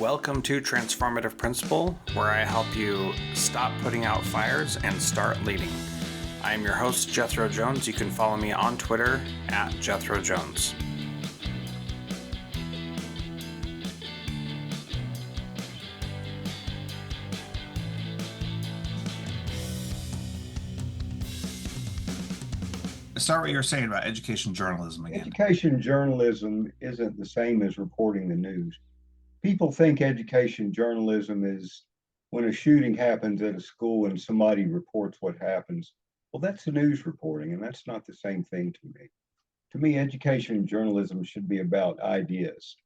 Welcome to Transformative Principle, where I help you stop putting out fires and start leading. I am your host, Jethro Jones. You can follow me on Twitter at Jethro Jones. Start what you were saying about education journalism again. Education journalism isn't the same as reporting the news. People think education journalism is when a shooting happens at a school and somebody reports what happens. Well, that's news reporting, and that's not the same thing to me. To me, education journalism should be about ideas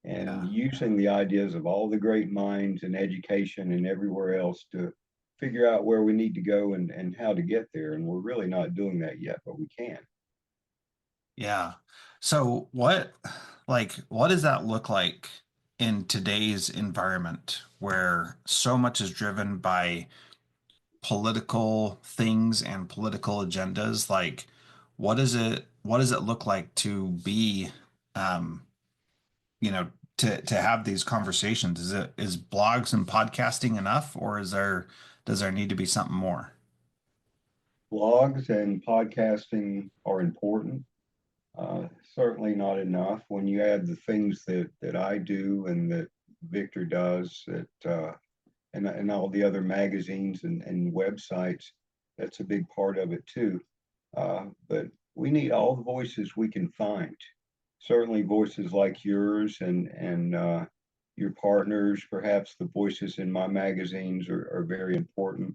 and using the ideas of all the great minds in education and everywhere else to figure out where we need to go and how to get there. And we're really not doing that yet, but we can. Yeah. So what does that look like in today's environment where so much is driven by political things and political agendas? Like, what does it look like to be, um, to have these conversations? Is blogs and podcasting enough, or does there need to be something more? Blogs and podcasting are important. Certainly not enough. When you add the things that I do and that Victor does, and all the other magazines and websites, that's a big part of it too. But we need all the voices we can find. Certainly, voices like yours and your partners, perhaps the voices in my magazines are very important.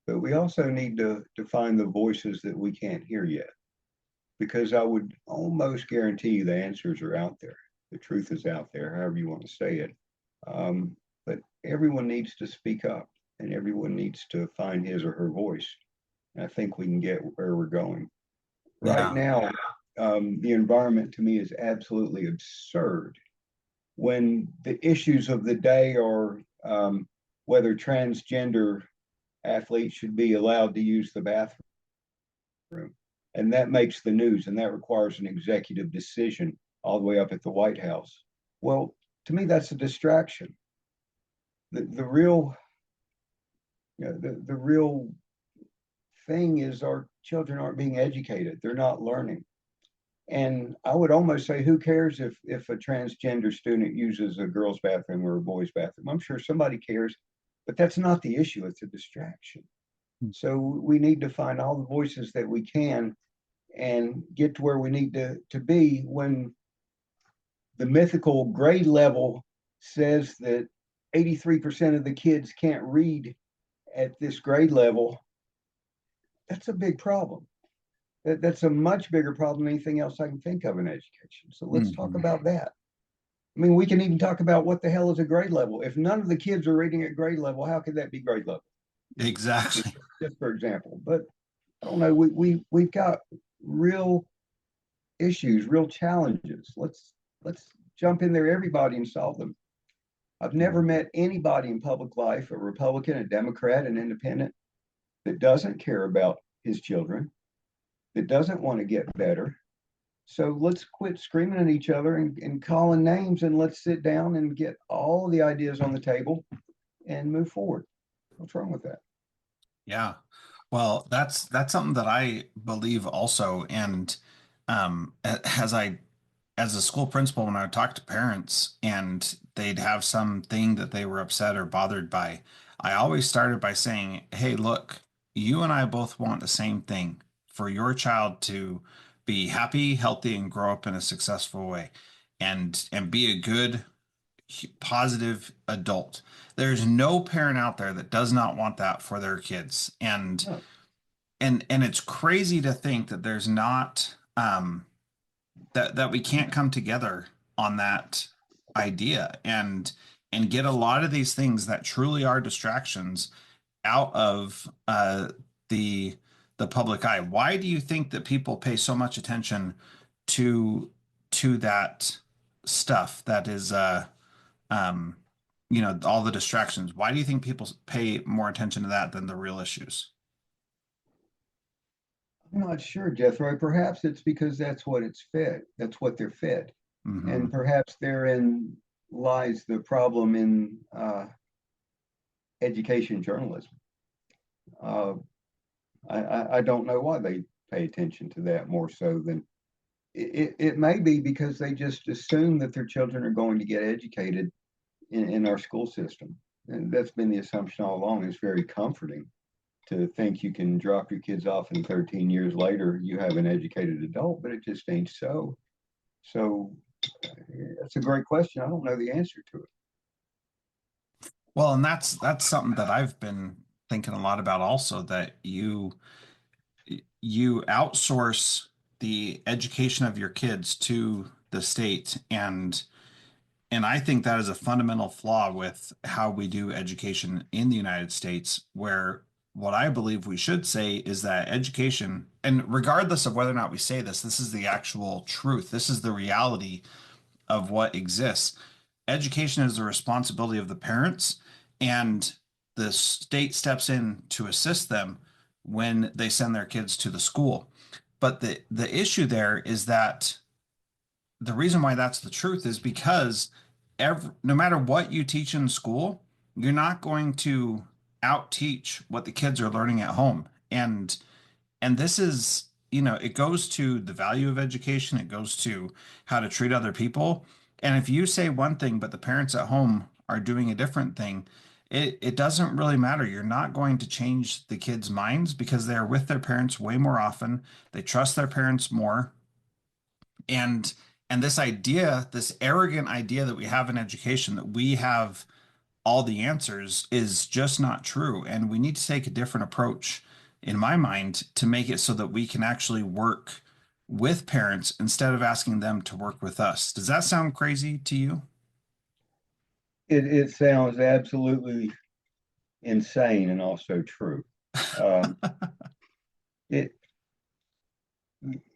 But we also need to find the voices that we can't hear yet, because I would almost guarantee you the answers are out there. The truth is out there, however you want to say it. But everyone needs to speak up and everyone needs to find his or her voice. And I think we can get where we're going. Right Yeah. now, the environment to me is absolutely absurd when the issues of the day are whether transgender athletes should be allowed to use the bathroom, and that makes the news, and that requires an executive decision all the way up at the White House. Well, to me, that's a distraction. The real, the real thing is our children aren't being educated; they're not learning. And I would almost say, who cares if a transgender student uses a girl's bathroom or a boy's bathroom? I'm sure somebody cares, but that's not the issue. It's a distraction. So we need to find all the voices that we can and get to where we need to be when the mythical grade level says that 83% of the kids can't read at this grade level. That's a big problem. That's a much bigger problem than anything else I can think of in education. So let's talk about that. I mean, we can even talk about what the hell is a grade level. If none of the kids are reading at grade level, how could that be grade level? Exactly. Just for example. But I don't know. We've got real issues, real challenges. Let's jump in there, everybody, and solve them. I've never met anybody in public life, a Republican, a Democrat, an independent, that doesn't care about his children, that doesn't want to get better. So let's quit screaming at each other and calling names, and let's sit down and get all the ideas on the table and move forward. What's wrong with that? Yeah. Well, that's something that I believe also. And as a school principal, when I would talk to parents and they'd have something that they were upset or bothered by, I always started by saying, "Hey, look, you and I both want the same thing for your child to be happy, healthy, and grow up in a successful way, and be a good, positive adult." There's no parent out there that does not want that for their kids. And No. and it's crazy to think that there's not that we can't come together on that idea and get a lot of these things that truly are distractions out of the the public eye. Why do you think that people pay so much attention to that stuff that is um all the distractions? Why do you think people pay more attention to that than the real issues? I'm not sure, Jethro. Perhaps it's because that's what it's fed. That's what they're fed. Hmm. And perhaps they're in lies the problem in education journalism. Uh, I don't know why they pay attention to that more so than it may be because they just assume that their children are going to get educated in our school system. And that's been the assumption all along. It's very comforting to think you can drop your kids off and 13 years later you have an educated adult, but it just ain't so. So that's a great question. I don't know the answer to it. Well, and that's something that I've been thinking a lot about also, that you outsource the education of your kids to the state, and I think that is a fundamental flaw with how we do education in the United States, where what I believe we should say is that education, and regardless of whether or not we say this, this is the actual truth. This is the reality of what exists. Education is the responsibility of the parents, and the state steps in to assist them when they send their kids to the school. But the issue there is that the reason why that's the truth is because no matter what you teach in school, you're not going to out teach what the kids are learning at home. And this is, it goes to the value of education, it goes to how to treat other people. And if you say one thing, but the parents at home are doing a different thing, it doesn't really matter. You're not going to change the kids' minds because they're with their parents way more often. They trust their parents more. And this idea, this arrogant idea that we have in education, that we have all the answers, is just not true. And we need to take a different approach, in my mind, to make it so that we can actually work with parents instead of asking them to work with us. Does that sound crazy to you? It sounds absolutely insane and also true. Um, it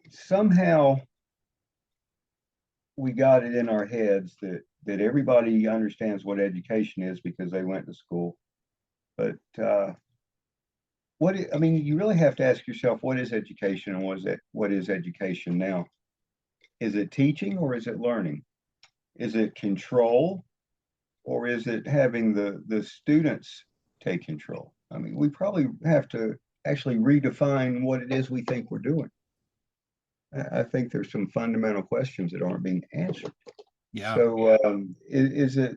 somehow we got it in our heads that everybody understands what education is because they went to school. But I mean, you really have to ask yourself, what is education and what is education now? Is it teaching or is it learning? Is it control or is it having the students take control? I mean, we probably have to actually redefine what it is we think we're doing. I think there's some fundamental questions that aren't being answered. Yeah. So, is it?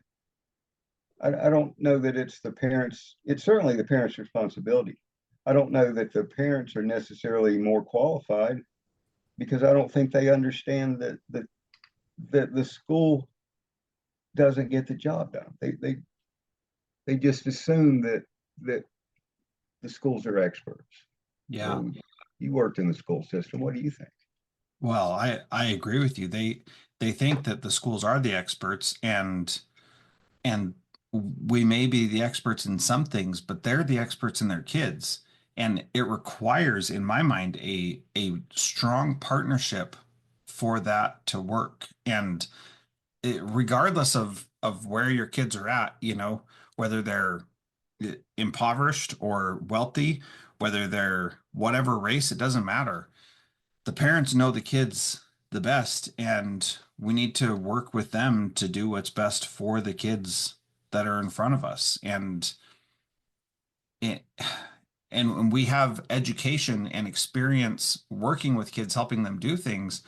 I don't know that it's the parents. It's certainly the parents' responsibility. I don't know that the parents are necessarily more qualified because I don't think they understand that the school doesn't get the job done. They just assume that the schools are experts. Yeah. So you worked in the school system. What do you think? Well, I agree with you. They think that the schools are the experts, and we may be the experts in some things, but they're the experts in their kids. And it requires, in my mind, a strong partnership for that to work. And regardless of where your kids are at, whether they're impoverished or wealthy, whether they're whatever race, it doesn't matter. The parents know the kids the best, and we need to work with them to do what's best for the kids that are in front of us. It, and we have education and experience working with kids, helping them do things,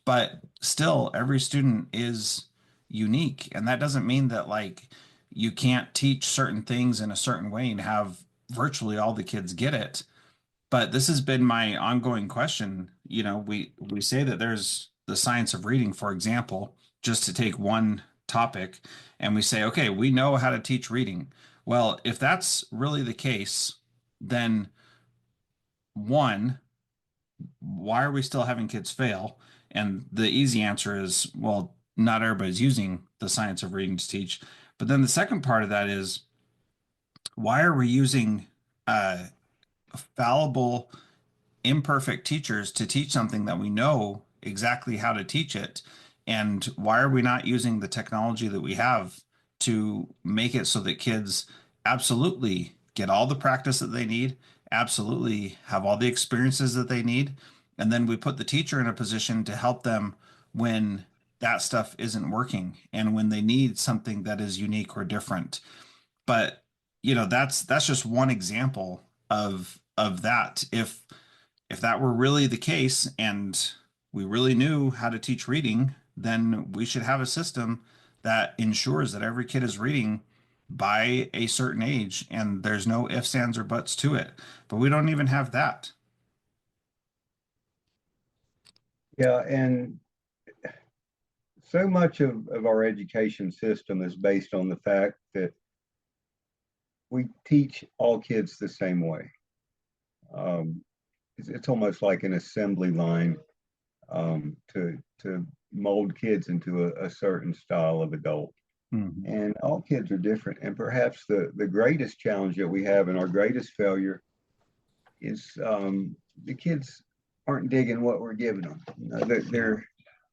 but still every student is unique. And that doesn't mean that like you can't teach certain things in a certain way and have virtually all the kids get it. But this has been my ongoing question. We say that there's the science of reading, for example, just to take one topic, and we say, okay, we know how to teach reading. Well, if that's really the case, then one, why are we still having kids fail? And the easy answer is, well, not everybody's using the science of reading to teach. But then the second part of that is, why are we using uh, fallible, imperfect teachers to teach something that we know exactly how to teach it? And why are we not using the technology that we have to make it so that kids absolutely get all the practice that they need, absolutely have all the experiences that they need, and then we put the teacher in a position to help them when that stuff isn't working and when they need something that is unique or different. But that's just one example of that. If that were really the case and we really knew how to teach reading, then we should have a system that ensures that every kid is reading by a certain age and there's no ifs, ands, or buts to it. But we don't even have that. Yeah, and so much of our education system is based on the fact that we teach all kids the same way. Um, it's almost like an assembly line to mold kids into a certain style of adult. Mhm. And all kids are different. And perhaps the greatest challenge that we have and our greatest failure is the kids aren't digging what we're giving them. You know, Yeah.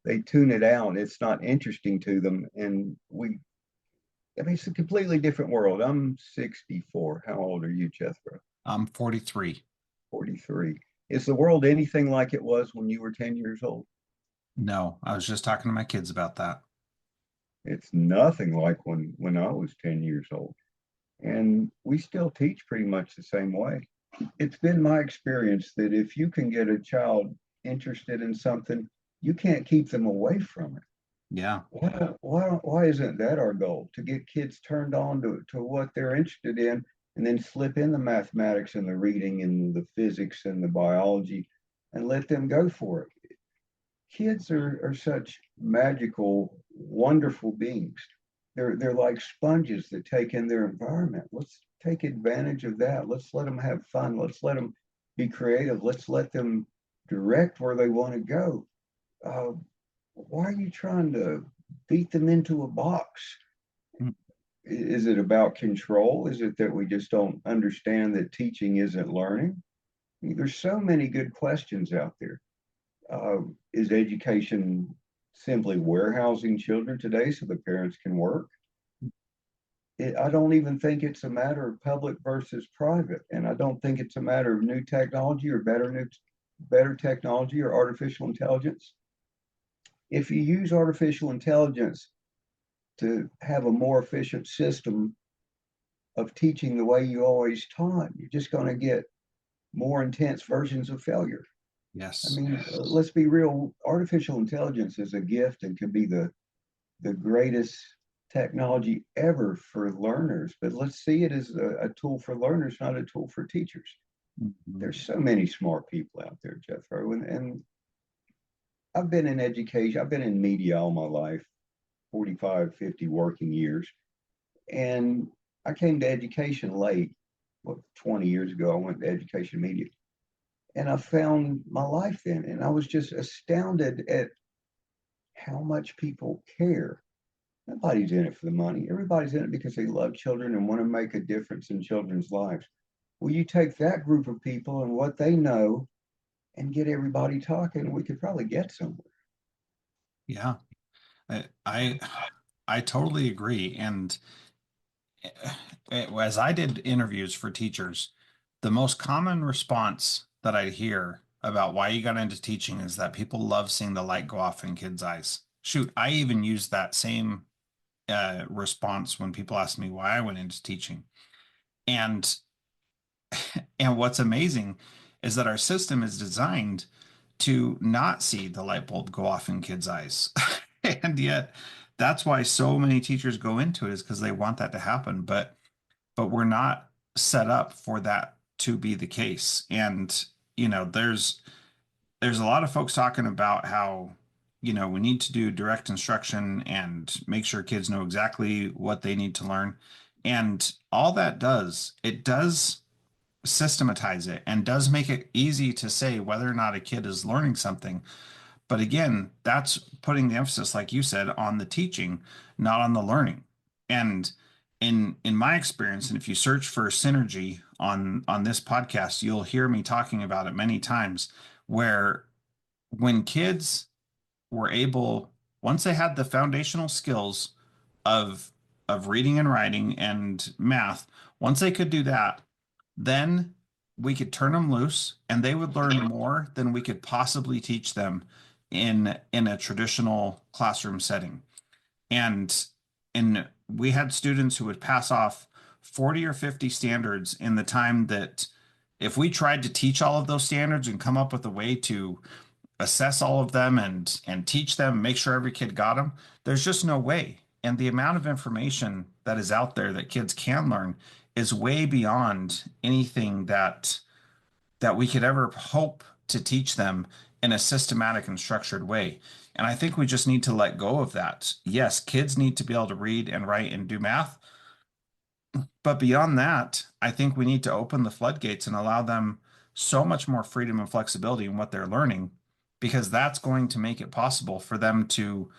they tune it out. It's not interesting to them. And I mean, it's a completely different world. I'm 64. How old are you, Jethro? I'm 43. 43. Is the world anything like it was when you were 10 years old? No, I was just talking to my kids about that. It's nothing like when I was 10 years old. And we still teach pretty much the same way. It's been my experience that if you can get a child interested in something, you can't keep them away from it. Yeah. Why isn't that our goal? To get kids turned on to what they're interested in and then slip in the mathematics and the reading and the physics and the biology and let them go for it. Kids are such magical, wonderful beings. They're like sponges that take in their environment. Let's take advantage of that. Let's let them have fun. Let's let them be creative. Let's let them direct where they want to go. Uh, why are you trying to beat them into a box? Mm. Is it about control? Is it that we just don't understand that teaching isn't learning? I mean, there's so many good questions out there. Is education simply warehousing children today so the parents can work? I don't even think it's a matter of public versus private, and I don't think it's a matter of new technology or better technology or artificial intelligence. If you use artificial intelligence to have a more efficient system of teaching the way you always taught, you're just going to get more intense versions of failure. I Yes. mean, let's be real. Artificial intelligence is a gift and can be the greatest technology ever for learners. But let's see it as a tool for learners, not a tool for teachers. Mhm. There's so many smart people out there, Jethro, and I've been in education. I've been in media all my life, 45, 50 working years, and I came to education late. What, 20 years ago, I went to education media, and I found my life in, and I was just astounded at how much people care. Nobody's in it for the money. Everybody's in it because they love children and want to make a difference in children's lives. Well, you take that group of people and what they know and get everybody talking, we could probably get somewhere. Yeah. I, I I totally agree. And as I did interviews for teachers, the most common response that I hear about why you got into teaching is that people love seeing the light go off in kids' eyes. Shoot, I even use that same response when people ask me why I went into teaching. And and what's amazing is that our system is designed to not see the light bulb go off in kids' eyes. And yet that's why so many teachers go into it is because they want that to happen. But we're not set up for that to be the case. And there's a lot of folks talking about how we need to do direct instruction and make sure kids know exactly what they need to learn. And all that does, it does systematize it and does make it easy to say whether or not a kid is learning something. But again, that's putting the emphasis, like you said, on the teaching, not on the learning. And in my experience, and if you search for synergy on this podcast, you'll hear me talking about it many times, where when kids were able, once they had the foundational skills of reading and writing and math, once they could do that, then we could turn them loose and they would learn more than we could possibly teach them in a traditional classroom setting. And we had students who would pass off 40 or 50 standards in the time that if we tried to teach all of those standards and come up with a way to assess all of them and teach them, make sure every kid got them, there's just no way. And the amount of information that is out there that kids can learn is way beyond anything that we could ever hope to teach them in a systematic and structured way. And I think we just need to let go of that. Yes, kids need to be able to read and write and do math, but beyond that, I think we need to open the floodgates and allow them so much more freedom and flexibility in what they're learning, because that's going to make it possible for them to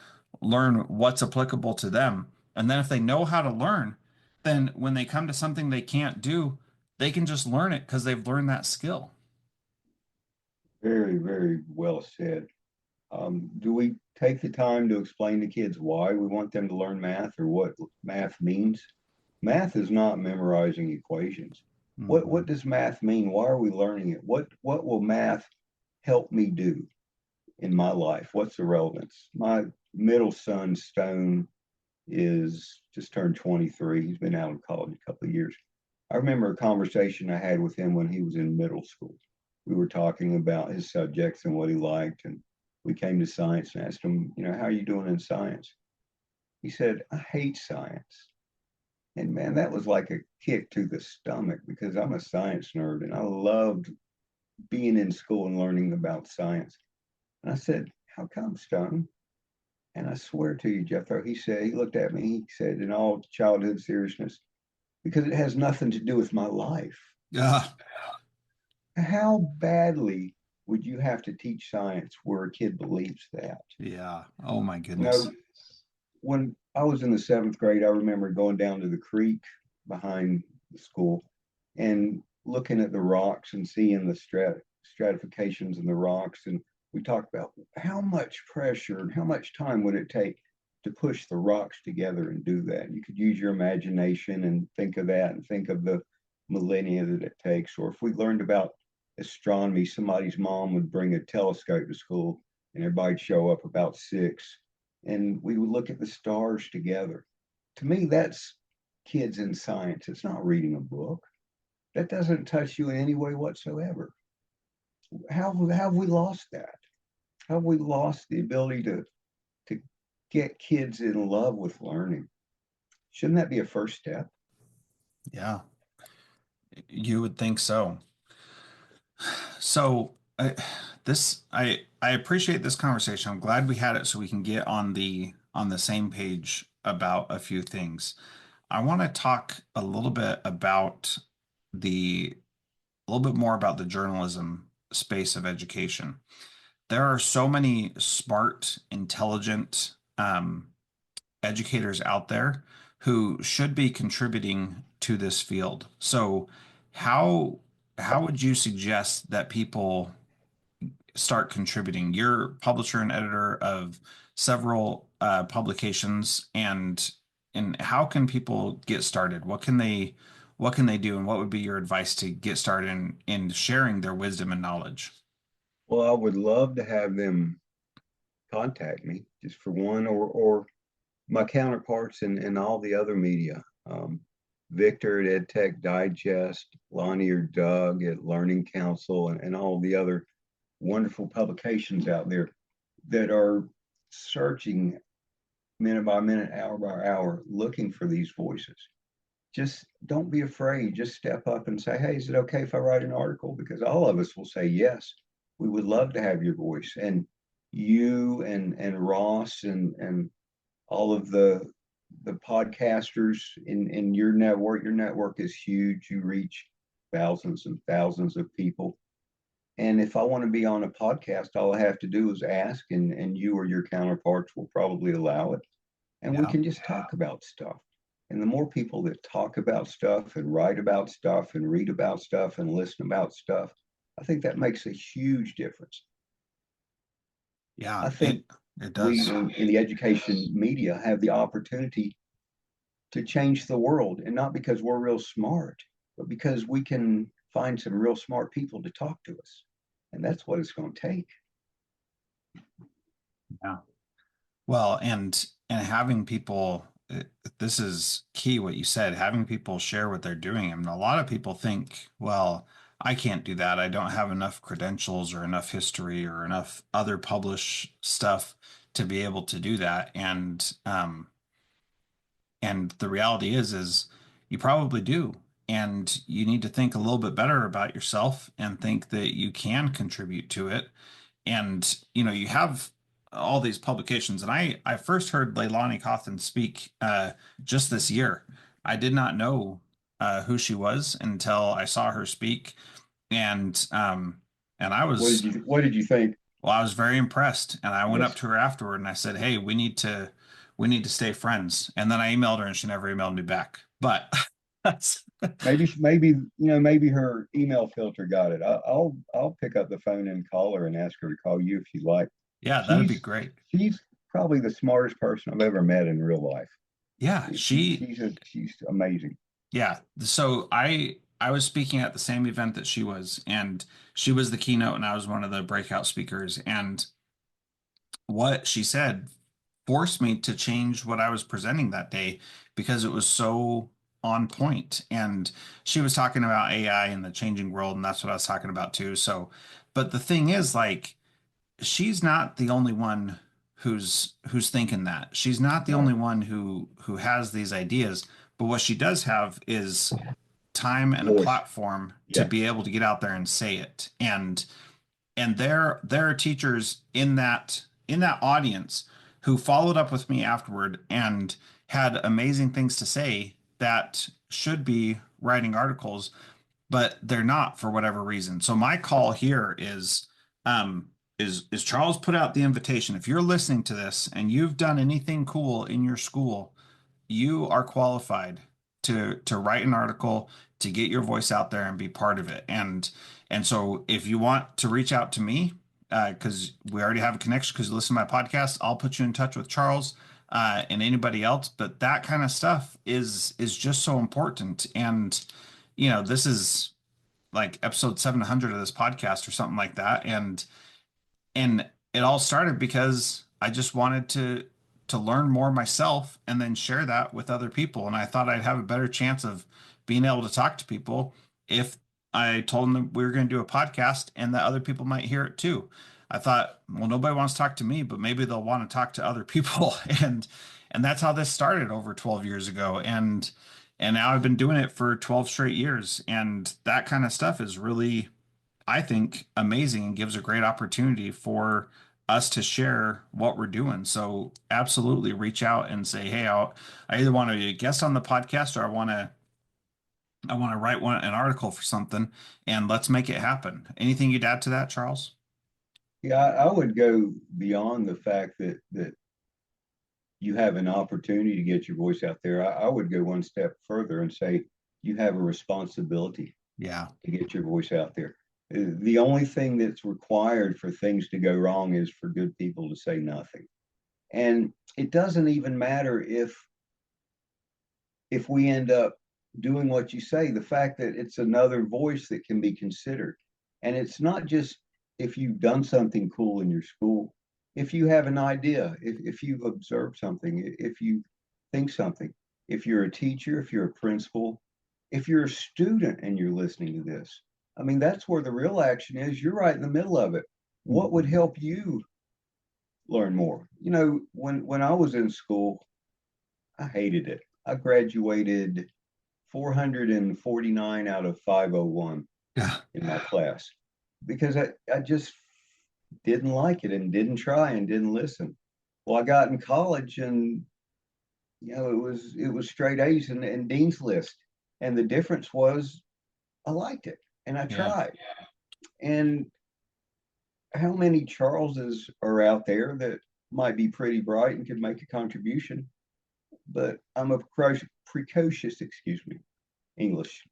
learn what's applicable to them. And then if they know how to learn, then when they come to something they can't do, they can just learn it because they've learned that skill. Very, very well said. Do we take the time to explain to kids why we want them to learn math or what math means? Math is not memorizing equations. What Mhm. does math mean? Why are we learning it? What will math help me do in my life? What's the relevance? My middle son Stone is just turned 23. He's been out of college a couple of years. I remember a conversation I had with him when he was in middle school. We were talking about his subjects and what he liked, and we came to science and asked him, how are you doing in science? He said, I hate science. And man, that was like a kick to the stomach because I'm a science nerd and I loved being in school and learning about science. And I said, how come, Stone? And I swear to you, Jethro, he looked at me, he said, in all childhood seriousness, because it has nothing to do with my life. Yeah. How badly would you have to teach science where a kid believes that? Yeah. Oh my You goodness. know, when I was in the seventh grade, I remember going down to the creek behind the school and looking at the rocks and seeing the stratifications in the rocks. And we talked about how much pressure and how much time would it take to push the rocks together and do that. You could use your imagination and think of that and think of the millennia that it takes. Or if we learned about astronomy, somebody's mom would bring a telescope to school and everybody'd show up about 6 and we would look at the stars together. To me, that's kids in science. It's not reading a book. That doesn't touch you in any way whatsoever. How have we lost that? How have we lost the ability to get kids in love with learning? Shouldn't that be a first step? Yeah. You would think so. So I appreciate this conversation. I'm glad we had it so we can get on the same page about a few things. I want to talk the a little bit more about the journalism space of education. There are so many smart, intelligent educators out there who should be contributing to this field. So how how would you suggest that people start contributing? You're publisher and editor of several publications, and how can people get started? What can they do, and what would be your advice to get started in sharing their wisdom and knowledge? Well, I would love to have them contact me just for one or my counterparts in all the other media. Victor at EdTech Digest, Lonnie or Doug at Learning Council, and all the other wonderful publications out there that are searching minute by minute, hour by hour, looking for these voices. Just don't be afraid. Just step up and say, hey, is it okay if I write an article? Because all of us will say yes. We would love to have your voice. And you and Ross and all of the podcasters in your network is huge. You reach thousands and thousands of people. And if I want to be on a podcast, all I have to do is ask, and you or your counterparts will probably allow it. And we Yeah. can just talk about stuff. And the more people that talk about stuff and write about stuff and read about stuff and listen about stuff, I think that makes a huge difference. Yeah, I think it we does. in the education media have the opportunity to change the world, and not because we're real smart, but because we can find some real smart people to talk to us. And that's what it's going to take. Yeah. Well, and having people, this is key what you said, having people share what they're doing. I mean, a lot of people think, well, I can't do that. I don't have enough credentials or enough history or enough other published stuff to be able to do that. And the reality is you probably do. And you need to think a little bit better about yourself and think that you can contribute to it. And you have all these publications, and I first heard Leilani Cawthon speak just this year. I did not know who she was until I saw her speak, and I was, What did you think? well, I was very impressed, and I went up Yes. to her afterward and I said, "Hey, we need to stay friends." And then I emailed her, and she never emailed me back. But that's Maybe her email filter got it. I'll pick up the phone and call her and ask her to call you if you like. yeah, that'd be She's great. she's probably the smartest person I've ever met in real life. Yeah, She's amazing. yeah. So I was speaking at the same event that she was, and she was the keynote, and I was one of the breakout speakers. And what she said forced me to change what I was presenting that day because it was so on point. And she was talking about AI and the changing world, and that's what I was talking about too. So, but the thing is, like, she's not the only one who's thinking that. She's not the only No, one who has these ideas. But what she does have is time and a voice. platform to Yeah. be able to get out there and say it. And there are teachers in that audience who followed up with me afterward and had amazing things to say that should be writing articles, but they're not for whatever reason. So my call here is Charles put out the invitation. If you're listening to this and you've done anything cool in your school, you are qualified to write an article, to get your voice out there and be part of it. And so if you want to reach out to me, because we already have a connection because you listen to my podcast, I'll put you in touch with Charles and anybody else. But that kind of stuff is just so important. And this is like episode 700 of this podcast or something like that. And it all started because I just wanted to learn more myself and then share that with other people. And I thought I'd have a better chance of being able to talk to people if I told them that we were going to do a podcast and that other people might hear it too. I thought, well, nobody wants to talk to me, but maybe they'll want to talk to other people. And that's how this started over 12 years ago. And now I've been doing it for 12 straight years. And that kind of stuff is really, I think, amazing and gives a great opportunity for us to share what we're doing. So absolutely reach out and say, hey, I either want to be a guest on the podcast or I want to write an article for something, and let's make it happen. Anything you'd add to that, Charles? Yeah, I would go beyond the fact that you have an opportunity to get your voice out there. I would go one step further and say you have a responsibility Yeah. to get your voice out there. The only thing that's required for things to go wrong is for good people to say nothing. And it doesn't even matter if we end up doing what you say, the fact that it's another voice that can be considered. And it's not just if you've done something cool in your school, if you have an idea, if you've observed something, if you think something, if you're a teacher, if you're a principal, if you're a student and you're listening to this. I mean, that's where the real action is. You're right in the middle of it. What would help you learn more? When I was in school, I hated it. I graduated 449 out of 501 Yeah. in my class because I just didn't like it and didn't try and didn't listen. Well, I got in college and it was straight A's and Dean's List. And the difference was I liked it and I Yeah. tried. And how many Charleses are out there that might be pretty bright and could make a contribution? But I'm a precocious, excuse me, English,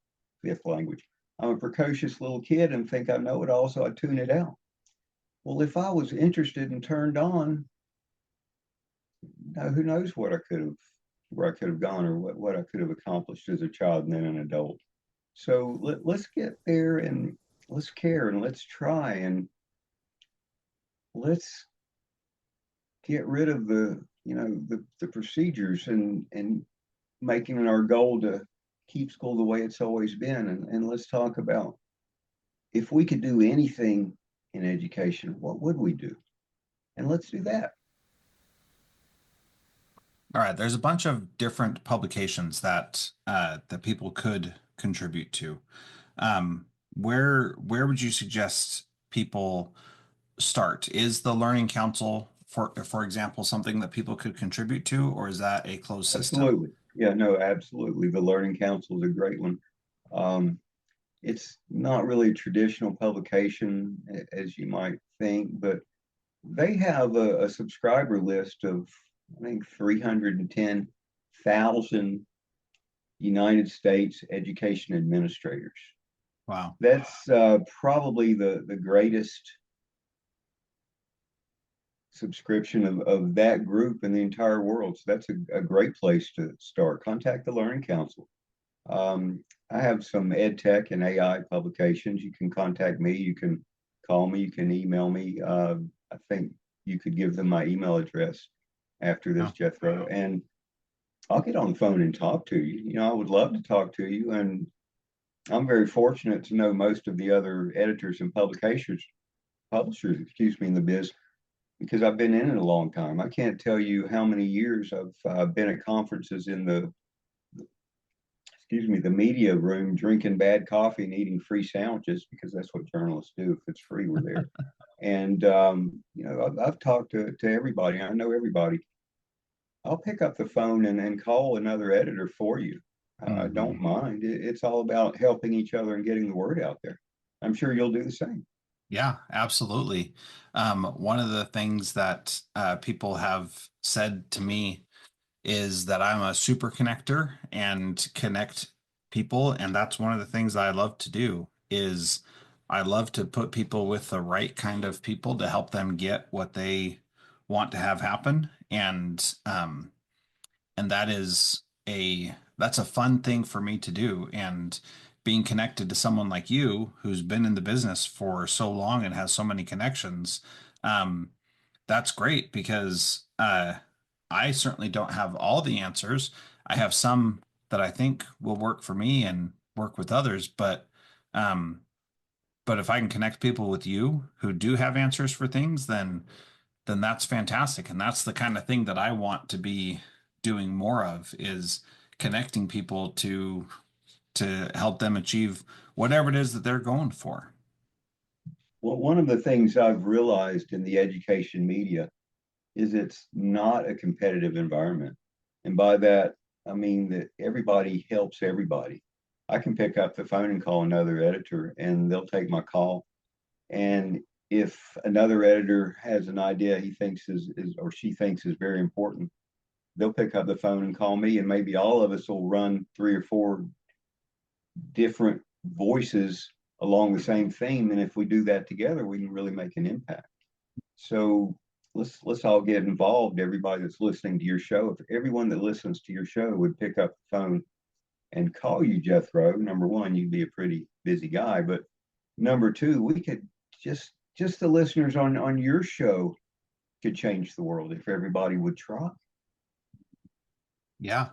fifth language. I'm a precocious little kid and think I know it all, so I tune it out. Well, if I was interested and turned on, who knows where I could have gone or what I could have accomplished as a child and then an adult. So let's get there and let's care and let's try and let's get rid of the procedures and making it our goal to keep school the way it's always been. And let's talk about if we could do anything in education, what would we do? And let's do that. All right, there's a bunch of different publications that people could contribute to. Where would you suggest people start? Is the Learning Council, for example, something that people could contribute to, or is that a closed system? Absolutely. Yeah, no, absolutely. The Learning Council is a great one. Um, it's not really a traditional publication as you might think, but they have a subscriber list of, I think, 310,000 United States education administrators. Wow. That's probably the greatest subscription of that group in the entire world. So that's a great place to start. Contact the Learning Council. I have some ed tech and AI publications. You can contact me. You can call me. You can email me. I think you could give them my email address after this, Yeah. Jethro, and I'll get on the phone and talk to you. You know, I would love to talk to you, and I'm very fortunate to know most of the other editors and publishers, excuse me, in the biz because I've been in it a long time. I can't tell you how many years I've been at conferences in the, excuse me, the media room, drinking bad coffee and eating free sandwiches because that's what journalists do. If it's free, we're there. And I've talked to everybody. I know everybody. I'll pick up the phone and call another editor for you. I don't Mhm. mind. It's all about helping each other and getting the word out there. I'm sure you'll do the same. Yeah, absolutely. One of the things that people have said to me is that I'm a super connector and connect people, and that's one of the things I love to do is I love to put people with the right kind of people to help them get what they want to have happen. And that's a fun thing for me to do. And being connected to someone like you who's been in the business for so long and has so many connections, um, that's great because I certainly don't have all the answers. I have some that I think will work for me and work with others, um, but if I can connect people with you who do have answers for things, then that's fantastic. And that's the kind of thing that I want to be doing more of is connecting people to help them achieve whatever it is that they're going for. Well, one of the things I've realized in the education media is it's not a competitive environment. And by that, I mean that everybody helps everybody. I can pick up the phone and call another editor, and they'll take my call. And if another editor has an idea he thinks is or she thinks is very important, they'll pick up the phone and call me, and maybe all of us will run three or four different voices along the same theme. And if we do that together, we can really make an impact. So let's all get involved. Everybody that's listening to your show, if everyone that listens to your show would pick up the phone and call you, Jethro, number one, you'd be a pretty busy guy. But number two, we could just the listeners on your show could change the world if everybody would try. Yeah,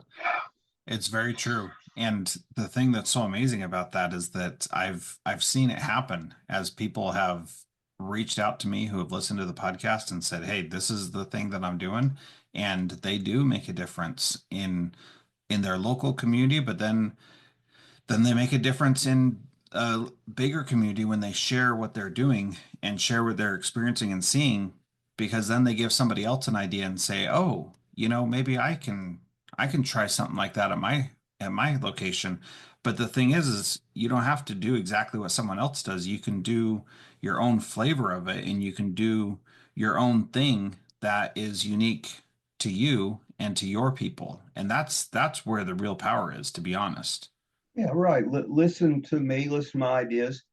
it's very true. And the thing that's so amazing about that is that I've seen it happen as people have reached out to me who have listened to the podcast and said, "Hey, this is the thing that I'm doing." And they do make a difference in their local community, but then they make a difference in a bigger community when they share what they're doing and share what they're experiencing and seeing, because then they give somebody else an idea and say, "Oh, maybe I can try something like that at my location." But the thing is you don't have to do exactly what someone else does. You can do your own flavor of it, and you can do your own thing that is unique to you and to your people. And that's where the real power is, to be honest. Yeah, right. Listen to me, listen to my ideas,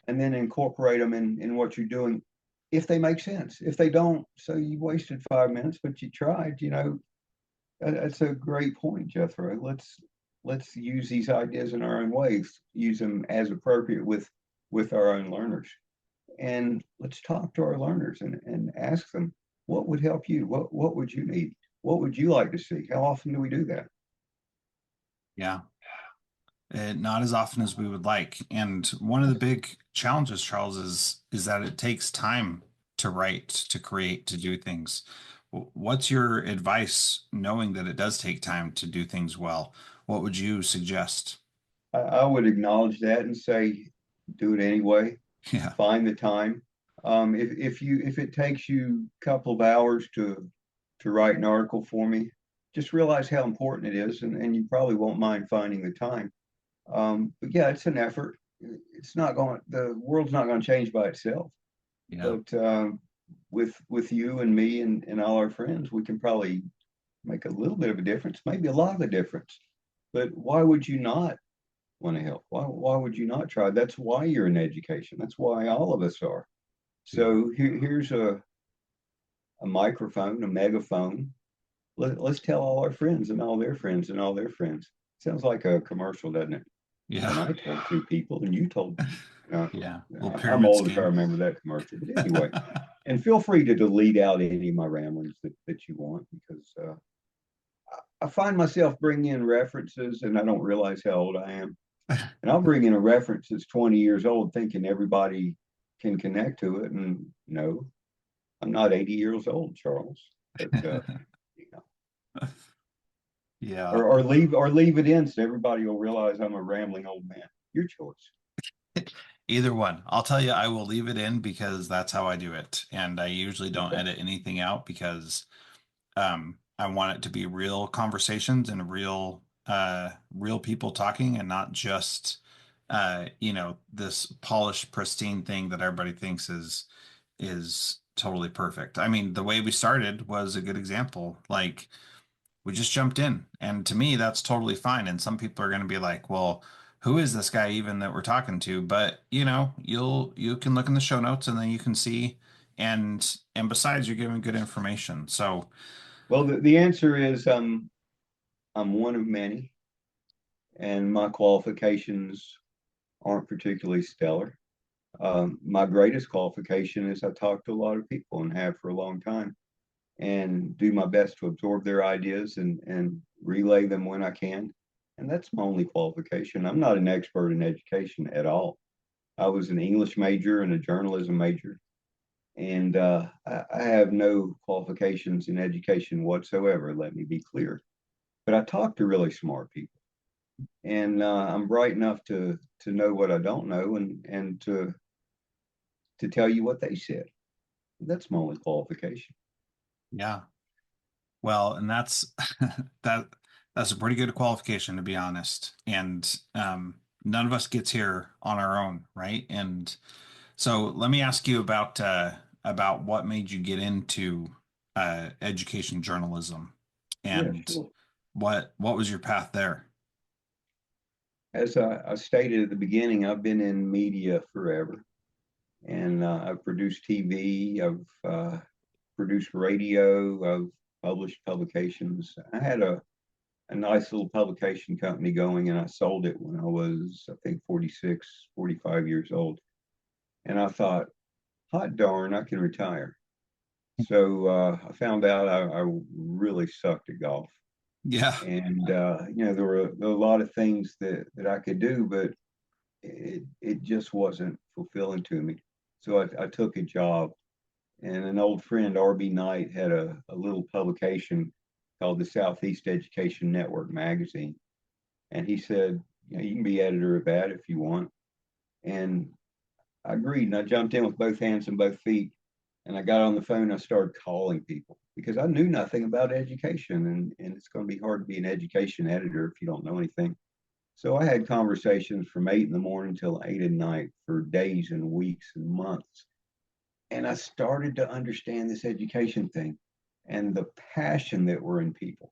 and then incorporate them in what you're doing if they make sense. If they don't, so you wasted 5 minutes, but you tried, that's a great point, Jethro. Let's use these ideas in our own ways, use them as appropriate with our own learners. And let's talk to our learners and ask them, What would help you? What would you need? What would you like to see? How often do we do that? Yeah. Not as often as we would like. And one of the big challenges, Charles, is that it takes time to write, to create, to do things. What's your advice, knowing that it does take time to do things well? What would you suggest? I would acknowledge that and say, do it anyway. Yeah. Find the time. If it takes you a couple of hours to write an article for me, just realize how important it is, and you probably won't mind finding the time. But yeah, it's an effort. It's not going. The world's not going to change by itself. Yeah. But with you and me and all our friends, we can probably make a little bit of a difference, maybe a lot of a difference. But why would you not want to help? Why would you not try? That's why you're in education. That's why all of us are. Yeah. So here's a microphone, a megaphone. Let's tell all our friends and all their friends and all their friends. Sounds like a commercial, doesn't it? Yeah. And I told two people, and you told. Uh, Yeah. Little I'm pyramid old if I scheme. remember that commercial, but anyway. And feel free to delete out any of my ramblings that you want, because I find myself bringing in references and I don't realize how old I am. And I'll bring in a reference that's 20 years old thinking everybody can connect to it. And no, I'm not 80 years old, Charles. But you know, Yeah. or leave it in so everybody will realize I'm a rambling old man. Your choice. Either one. I'll tell you, I will leave it in because that's how I do it. And I usually don't Okay. edit anything out because I want it to be real conversations and real people talking, and not just this polished, pristine thing that everybody thinks is totally perfect. I mean, the way we started was a good example. Like, we just jumped in, and to me that's totally fine. And some people are going to be like, well, who is this guy even that we're talking to? But you can look in the show notes and then you can see, and besides, you're giving good information. So Well, the answer is I'm one of many, and my qualifications aren't particularly stellar. My greatest qualification is I talk to a lot of people and have for a long time, and do my best to absorb their ideas and relay them when I can. And that's my only qualification. I'm not an expert in education at all. I was an English major and a journalism major, and I have no qualifications in education whatsoever. Let me be clear. But I talk to really smart people, and I'm bright enough to know what I don't know, and to tell you what they said. That's my only qualification. yeah, well, and that's that that's a pretty good qualification, to be honest. And none of us gets here on our own, right? And so let me ask you about what made you get into education journalism, Yeah, and sure. what was your path there? As I stated at the beginning, I've been in media forever, and I've produced TV, I've produced radio, I've published publications. I had a nice little publication company going, and I sold it when I was, I think, 46, 45 years old. And I thought, hot darn, I can retire. So I found out I really sucked at golf. Yeah, And, there were a lot of things that I could do, but it just wasn't fulfilling to me. So I took a job, and an old friend, R.B. Knight, had a little publication called the Southeast Education Network magazine. And he said, you can be editor of that if you want. And I agreed, and I jumped in with both hands and both feet. And I got on the phone and I started calling people because I knew nothing about education. And it's going to be hard to be an education editor if you don't know anything. So I had conversations from 8 in the morning till 8 at night for days and weeks and months. And I started to understand this education thing and the passion that were in people.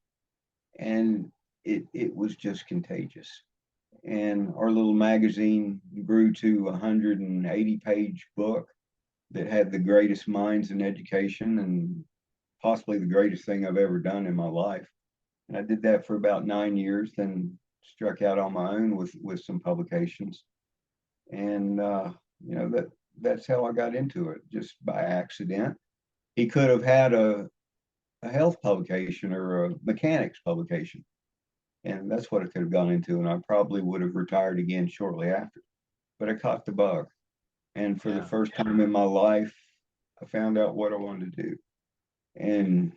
And it was just contagious. And our little magazine grew to a 180-page book that had the greatest minds in education and possibly the greatest thing I've ever done in my life. And I did that for about 9 years, then struck out on my own with some publications. And that that's how I got into it, just by accident. He could have had a health publication or a mechanics publication. And that's what it could have gone into. And I probably would have retired again shortly after. But I caught the bug. And for the Yeah. first time in my life, I found out what I wanted to do. And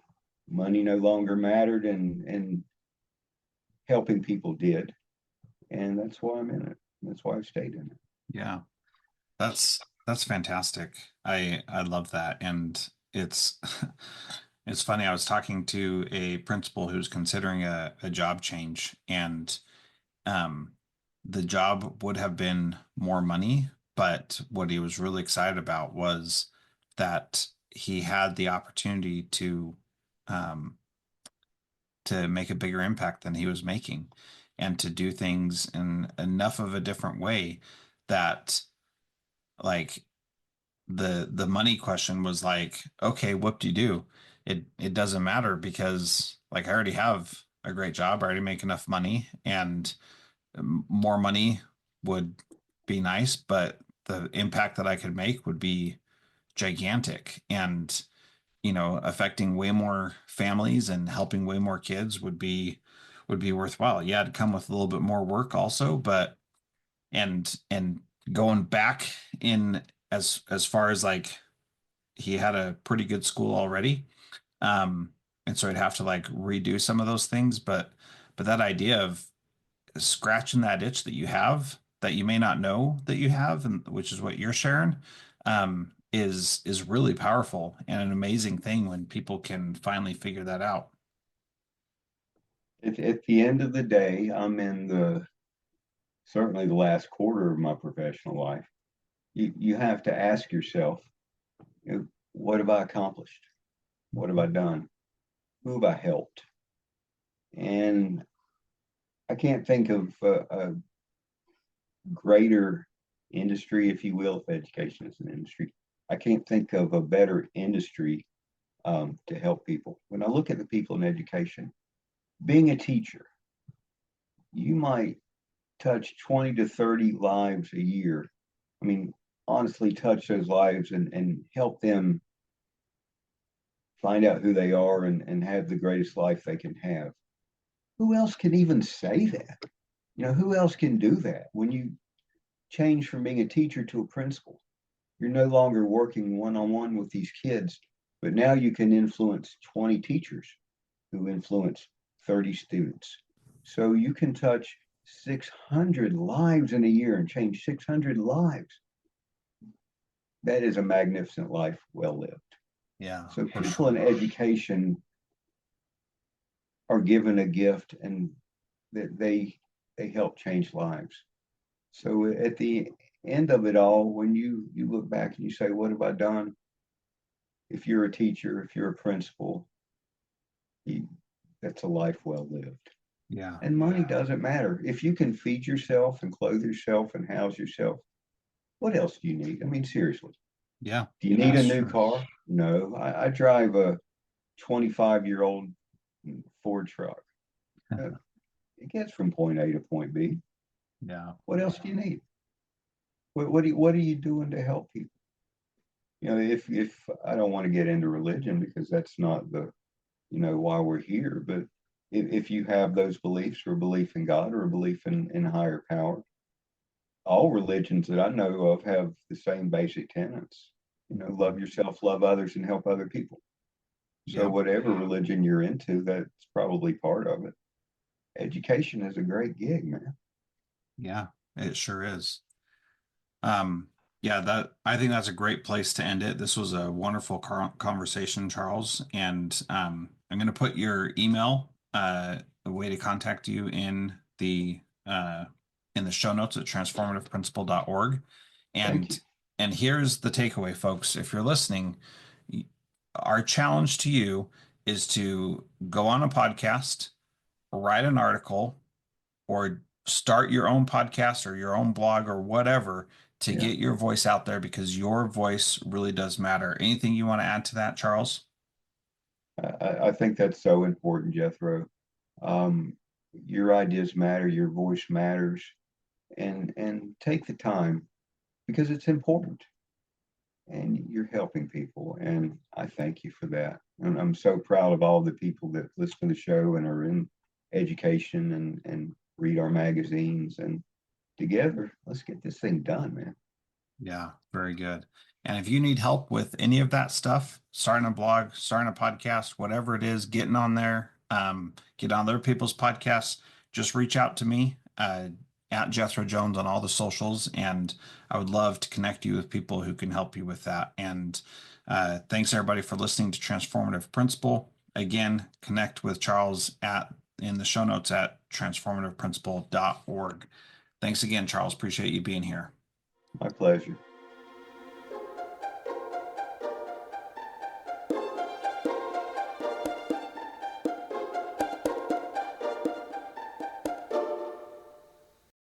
money no longer mattered, and helping people did. And that's why I'm in it. That's why I've stayed in it. Yeah. That's fantastic. I love that. And it's it's funny. I was talking to a principal who's considering a job change, and um the job would have been more money, but what he was really excited about was that he had the opportunity um to make a bigger impact than he was making, and to do things in enough of a different way that, like, the money question was like, okay, what do you do? It doesn't matter, because like I already have a great job, I already make enough money, and more money would be nice, but the impact that I could make would be gigantic. And affecting way more families and helping way more kids would be worthwhile. Yeah, it'd come with a little bit more work also, but and going back in, as far as like, he had a pretty good school already. Um, and so I'd have to like redo some of those things, but that idea of scratching that itch that you have, that you may not know that you have, and which is what you're sharing, is really powerful and an amazing thing when people can finally figure that out. At the end of the day, I'm in the certainly the last quarter of my professional life. You have to ask yourself, what have I accomplished? What have I done? Who have I helped? And I can't think of a greater industry, if you will, if education is an industry. I can't think of a better industry to help people. When I look at the people in education, being a teacher, you might touch 20 to 30 lives a year. I mean, honestly, touch those lives and help them find out who they are and have the greatest life they can have. Who else can even say that? Who else can do that? When you change from being a teacher to a principal, you're no longer working one on one with these kids, but now you can influence 20 teachers who influence 30 students. So you can touch 600 lives in a year and change 600 lives. That is a magnificent life well lived. Yeah, So for people in sure. education are given a gift, and that they help change lives. So at the end of it all, when you look back and you say, what have I done? If you're a teacher, if you're a principal, you, that's a life well lived. Yeah, And money doesn't matter. If you can feed yourself and clothe yourself and house yourself, what else do you need? I mean, seriously, yeah, do you need a that's new true. car? No, I drive a 25-year-old Ford truck. Uh, It gets from point A to point B. Yeah, What else do you need? What are you doing to help people? If I don't want to get into religion because that's not the why we're here, but if you have those beliefs or a belief in God or a belief in higher power, all religions that I know of have the same basic tenets. Love yourself, love others, and help other people. So yeah, whatever religion you're into, that's probably part of it. Education is a great gig, man. yeah, it sure is. Um, yeah, that I think that's a great place to end it. This was a wonderful conversation, Charles, and I'm going to put your email, a way to contact you, uh, in the show notes at transformativeprincipal.org. Thank And you. and here's the takeaway, folks. If you're listening, our challenge to you is to go on a podcast, write an article, or start your own podcast or your own blog or whatever, to Yeah, get your voice out there, because your voice really does matter. Anything you want to add to that, Charles? I think that's so important, Jethro. Um, your ideas matter, your voice matters, and take the time because it's important. and you're helping people. And I thank you for that. And I'm so proud of all the people that listen to the show and are in education and read our magazines. And together, let's get this thing done, man. Yeah, very good. And if you need help with any of that stuff, starting a blog, starting a podcast, whatever it is, getting on there, get on other people's podcasts, just reach out to me at Jethro Jones on all the socials, and I would love to connect you with people who can help you with that. And thanks everybody for listening to Transformative Principal. Again, connect with Charles at in the show notes at transformativeprinciple.org. Thanks again, Charles. Appreciate you being here. My pleasure.